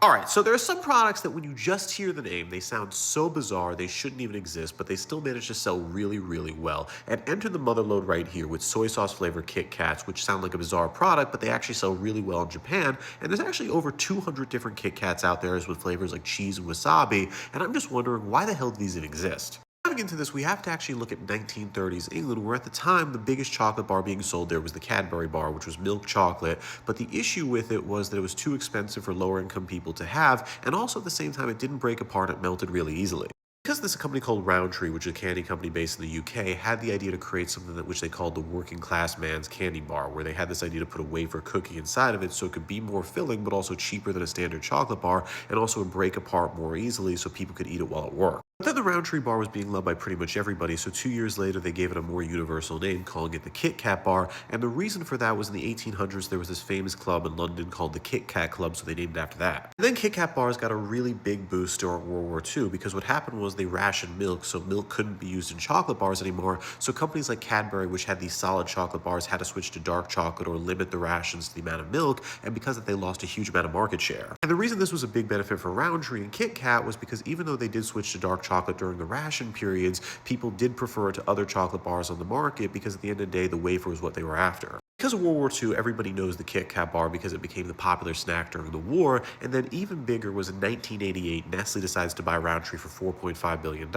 All right, so there are some products that when you just hear the name, they sound so bizarre they shouldn't even exist, but they still manage to sell really, really well. And enter the motherload right here with soy sauce flavored Kit Kats, which sound like a bizarre product, but they actually sell really well in Japan. And there's actually over 200 different Kit Kats out there with flavors like cheese and wasabi. And I'm just wondering, why the hell do these even exist? Diving into this, we have to actually look at 1930s England, where at the time the biggest chocolate bar being sold there was the Cadbury bar, which was milk chocolate. But the issue with it was that it was too expensive for lower income people to have, and also at the same time it didn't break apart, it melted really easily. Because this company called Roundtree, which is a candy company based in the UK, had the idea to create something that which they called the working class man's candy bar, where they had this idea to put a wafer cookie inside of it so it could be more filling, but also cheaper than a standard chocolate bar, and also would break apart more easily so people could eat it while at work. But then the Roundtree bar was being loved by pretty much everybody, so 2 years later they gave it a more universal name, calling it the Kit Kat bar, and the reason for that was in the 1800s there was this famous club in London called the Kit Kat Club, so they named it after that. And then Kit Kat bars got a really big boost during World War II, because what happened was they rationed milk, so milk couldn't be used in chocolate bars anymore, so companies like Cadbury, which had these solid chocolate bars, had to switch to dark chocolate or limit the rations to the amount of milk, and because of that they lost a huge amount of market share. And the reason this was a big benefit for Roundtree and Kit Kat was because even though they did switch to dark chocolate during the ration periods, people did prefer it to other chocolate bars on the market because at the end of the day, the wafer was what they were after. Because of World War II, everybody knows the Kit Kat bar because it became the popular snack during the war, and then even bigger was in 1988, Nestle decides to buy Roundtree for $4.5 billion,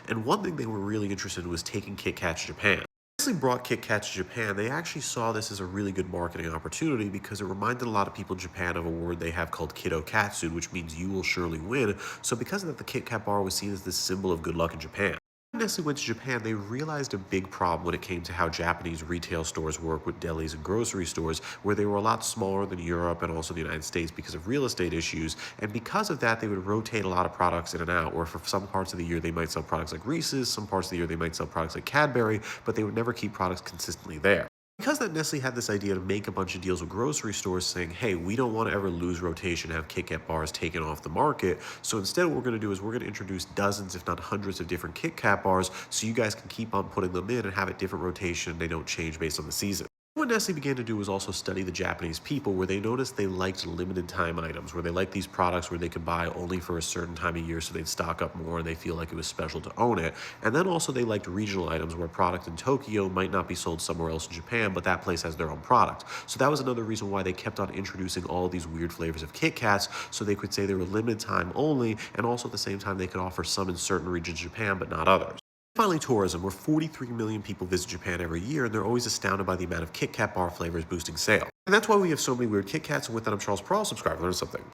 and one thing they were really interested in was taking Kit Kat to Japan. Nestle brought Kit Kat to Japan, they actually saw this as a really good marketing opportunity because it reminded a lot of people in Japan of a word they have called Kiddo Katsu, which means you will surely win. So because of that, the Kit Kat bar was seen as this symbol of good luck in Japan. When Nestle went to Japan, they realized a big problem when it came to how Japanese retail stores work with delis and grocery stores, where they were a lot smaller than Europe and also the United States because of real estate issues. And because of that, they would rotate a lot of products in and out, where for some parts of the year they might sell products like Reese's, some parts of the year they might sell products like Cadbury, but they would never keep products consistently there. Because that Nestle had this idea to make a bunch of deals with grocery stores saying, hey, we don't want to ever lose rotation, have Kit Kat bars taken off the market. So instead what we're going to do is we're going to introduce dozens, if not hundreds of different Kit Kat bars so you guys can keep on putting them in and have a different rotation. They don't change based on the season. What Nestle began to do was also study the Japanese people, where they noticed they liked limited time items, where they liked these products where they could buy only for a certain time of year so they'd stock up more and they feel like it was special to own it. And then also they liked regional items, where a product in Tokyo might not be sold somewhere else in Japan, but that place has their own product. So that was another reason why they kept on introducing all these weird flavors of Kit Kats, so they could say they were limited time only, and also at the same time they could offer some in certain regions of Japan, but not others. Finally, tourism, where 43 million people visit Japan every year, and they're always astounded by the amount of Kit Kat bar flavors boosting sales. And that's why we have so many weird Kit Kats, and with that, I'm Charles Pearl. Subscribe, learn something.